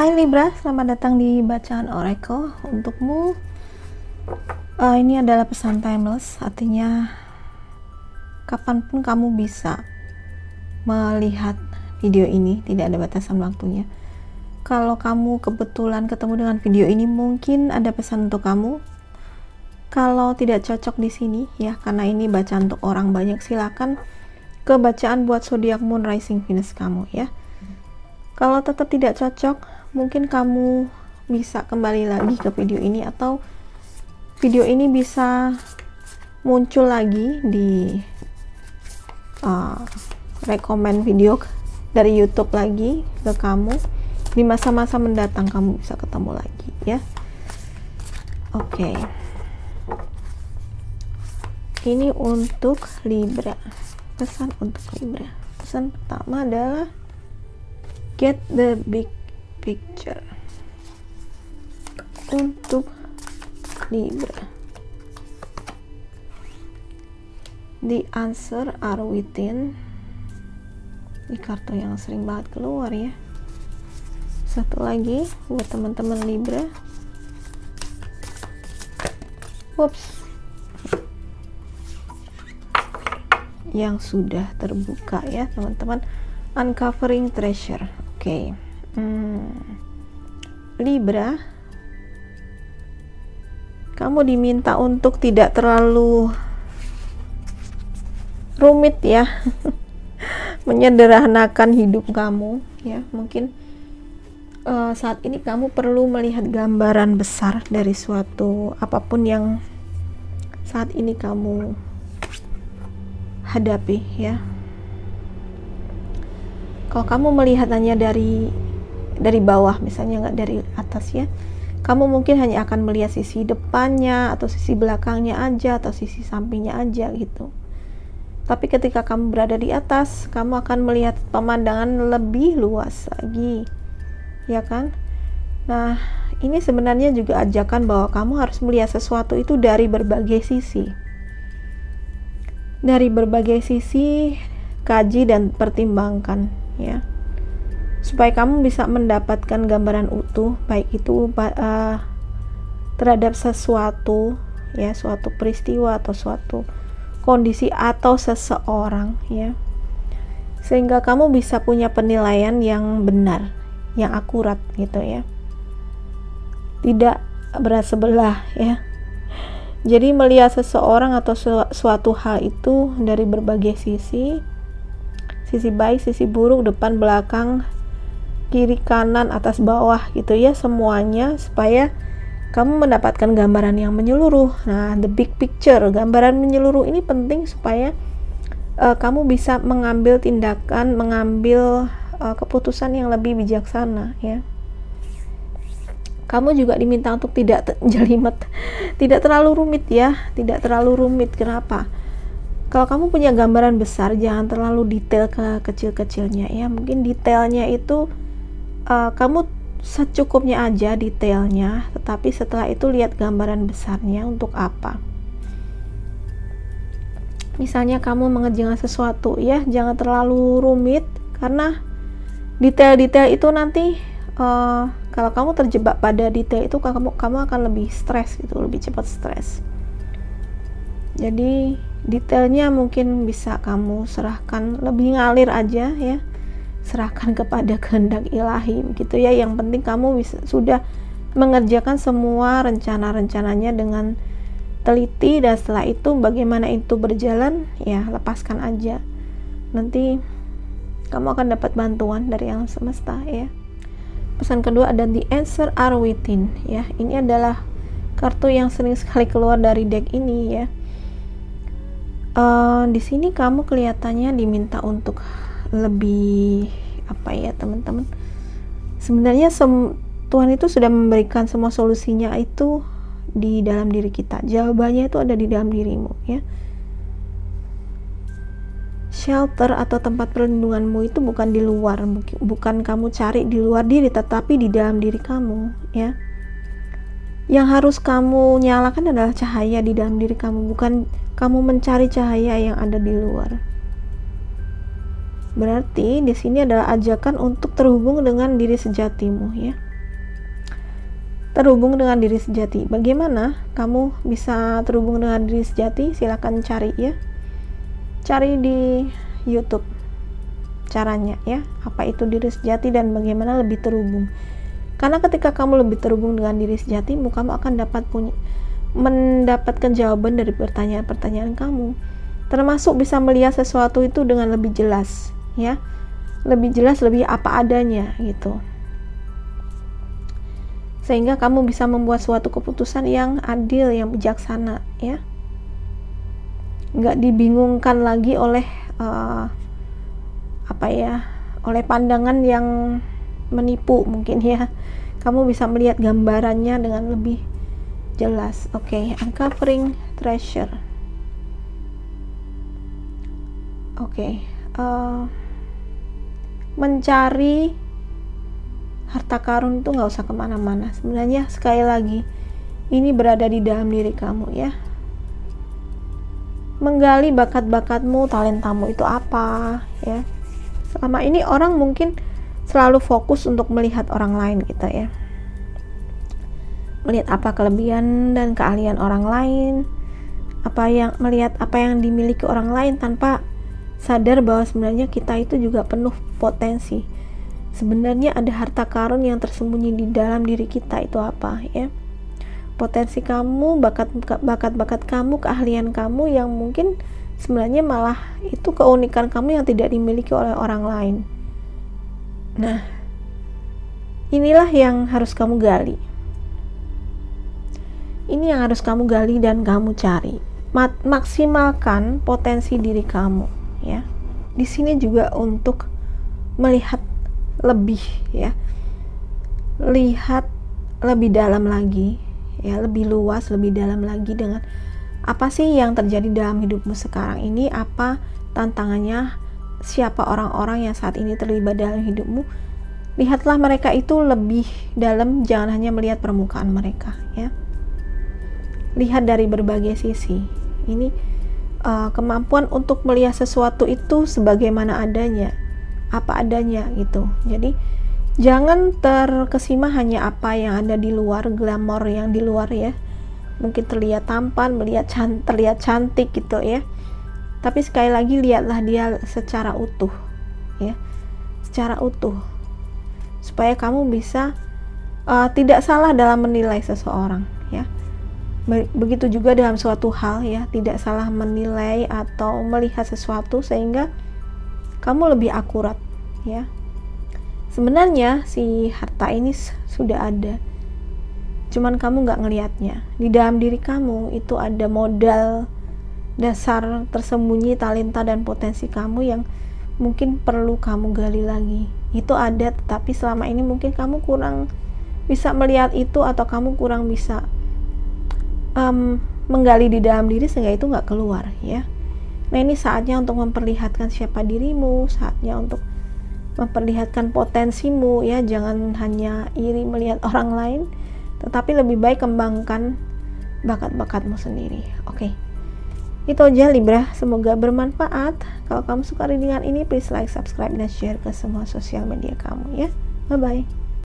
Hai Libra, selamat datang di bacaan Oracle untukmu. Ini adalah pesan timeless, artinya kapanpun kamu bisa melihat video ini, tidak ada batasan waktunya. Kalau kamu kebetulan ketemu dengan video ini, mungkin ada pesan untuk kamu. Kalau tidak cocok di sini ya, karena ini bacaan untuk orang banyak, silakan ke bacaan buat zodiak moon rising Venus kamu ya. Kalau tetap tidak cocok, mungkin kamu bisa kembali lagi ke video ini, atau video ini bisa muncul lagi di rekomend video dari YouTube lagi ke kamu. Di masa-masa mendatang kamu bisa ketemu lagi ya. Oke. Ini untuk Libra. Pesan untuk Libra. Pesan pertama adalah get the big picture. Untuk Libra, the answer are within. Ini kartu yang sering banget keluar ya. Satu lagi buat teman-teman Libra. Whoops. Yang sudah terbuka ya teman-teman. Uncovering treasure. Oke. Libra, kamu diminta untuk tidak terlalu rumit ya. Menyederhanakan hidup kamu ya. Mungkin saat ini kamu perlu melihat gambaran besar dari suatu apapun yang saat ini kamu hadapi ya. Kalau kamu melihat hanya dari bawah, misalnya nggak dari atas ya, kamu mungkin hanya akan melihat sisi depannya atau sisi belakangnya aja atau sisi sampingnya aja gitu. Tapi ketika kamu berada di atas, kamu akan melihat pemandangan lebih luas lagi, ya kan? Nah, ini sebenarnya juga ajakan bahwa kamu harus melihat sesuatu itu dari berbagai sisi. Dari berbagai sisi, kaji dan pertimbangkan ya, supaya kamu bisa mendapatkan gambaran utuh, baik itu terhadap sesuatu ya, suatu peristiwa atau suatu kondisi atau seseorang ya, sehingga kamu bisa punya penilaian yang benar, yang akurat gitu ya, tidak berat sebelah ya. Jadi melihat seseorang atau suatu hal itu dari berbagai sisi baik, sisi buruk, depan, belakang, kiri, kanan, atas, bawah gitu ya, semuanya, supaya kamu mendapatkan gambaran yang menyeluruh. Nah, the big picture, gambaran menyeluruh ini penting supaya kamu bisa mengambil tindakan, mengambil keputusan yang lebih bijaksana ya. Kamu juga diminta untuk tidak jelimet, tidak terlalu rumit ya, tidak terlalu rumit. Kenapa? Kalau kamu punya gambaran besar, jangan terlalu detail ke kecil-kecilnya ya. Mungkin detailnya itu kamu secukupnya aja detailnya, tetapi setelah itu lihat gambaran besarnya untuk apa. Misalnya kamu mengerjakan sesuatu ya, jangan terlalu rumit, karena detail-detail itu nanti kalau kamu terjebak pada detail itu, kamu akan lebih stres gitu, lebih cepat stres. Jadi detailnya mungkin bisa kamu serahkan, lebih ngalir aja ya, serahkan kepada kehendak ilahi gitu ya. Yang penting kamu sudah mengerjakan semua rencana-rencananya dengan teliti, dan setelah itu bagaimana itu berjalan ya, lepaskan aja, nanti kamu akan dapat bantuan dari alam semesta ya. Pesan kedua ada the answer are within ya. Ini adalah kartu yang sering sekali keluar dari deck ini ya. Di sini kamu kelihatannya diminta untuk lebih apa ya teman-teman, sebenarnya Tuhan itu sudah memberikan semua solusinya itu di dalam diri kita. Jawabannya itu ada di dalam dirimu ya. Shelter atau tempat perlindunganmu itu bukan di luar, bukan kamu cari di luar diri, tetapi di dalam diri kamu ya. Yang harus kamu nyalakan adalah cahaya di dalam diri kamu, bukan kamu mencari cahaya yang ada di luar. Berarti di sini adalah ajakan untuk terhubung dengan diri sejatimu ya. terhubung dengan diri sejati. Bagaimana kamu bisa terhubung dengan diri sejati? Silakan cari ya. Cari di YouTube caranya ya. Apa itu diri sejati dan bagaimana lebih terhubung. Karena ketika kamu lebih terhubung dengan diri sejatimu, kamu akan mendapatkan jawaban dari pertanyaan-pertanyaan kamu. Termasuk bisa melihat sesuatu itu dengan lebih jelas ya. Lebih jelas, lebih apa adanya gitu. Sehingga kamu bisa membuat suatu keputusan yang adil, yang bijaksana ya. Nggak dibingungkan lagi oleh oleh pandangan yang menipu mungkin ya. Kamu bisa melihat gambarannya dengan lebih jelas. Oke, uncovering treasure. Oke, mencari harta karun itu nggak usah kemana-mana. Sebenarnya sekali lagi ini berada di dalam diri kamu ya. Menggali bakat-bakatmu, talentamu itu apa ya. Selama ini orang mungkin selalu fokus untuk melihat orang lain gitu ya. Melihat apa kelebihan dan keahlian orang lain, melihat apa yang dimiliki orang lain tanpa sadar bahwa sebenarnya kita itu juga penuh potensi. Sebenarnya ada harta karun yang tersembunyi di dalam diri kita, itu apa ya? Potensi kamu, bakat-bakat kamu, keahlian kamu yang mungkin sebenarnya malah itu keunikan kamu yang tidak dimiliki oleh orang lain. Nah, inilah yang harus kamu gali. Ini yang harus kamu gali dan kamu cari. Maksimalkan potensi diri kamu ya. Di sini juga untuk melihat lebih ya, lihat lebih dalam lagi ya, lebih luas, lebih dalam lagi dengan apa sih yang terjadi dalam hidupmu sekarang ini, apa tantangannya, siapa orang-orang yang saat ini terlibat dalam hidupmu. Lihatlah mereka itu lebih dalam, jangan hanya melihat permukaan mereka ya. Lihat dari berbagai sisi. Ini kemampuan untuk melihat sesuatu itu sebagaimana adanya, apa adanya gitu. Jadi jangan terkesima hanya apa yang ada di luar, glamor yang di luar ya. Mungkin terlihat tampan, terlihat cantik gitu ya. Tapi sekali lagi lihatlah dia secara utuh ya. Secara utuh. Supaya kamu bisa tidak salah dalam menilai seseorang ya. Begitu juga dalam suatu hal ya, tidak salah menilai atau melihat sesuatu sehingga kamu lebih akurat ya. Sebenarnya si harta ini sudah ada, cuman kamu nggak ngelihatnya. Di dalam diri kamu itu ada modal dasar tersembunyi, talenta dan potensi kamu yang mungkin perlu kamu gali lagi. Itu ada, tetapi selama ini mungkin kamu kurang bisa melihat itu, atau kamu kurang bisa menggali di dalam diri sehingga itu nggak keluar ya. Nah, ini saatnya untuk memperlihatkan siapa dirimu, saatnya untuk memperlihatkan potensimu ya. Jangan hanya iri melihat orang lain, tetapi lebih baik kembangkan bakat-bakatmu sendiri. Oke. Itu aja Libra, semoga bermanfaat. Kalau kamu suka readingan ini, please like, subscribe, dan share ke semua sosial media kamu ya. Bye bye.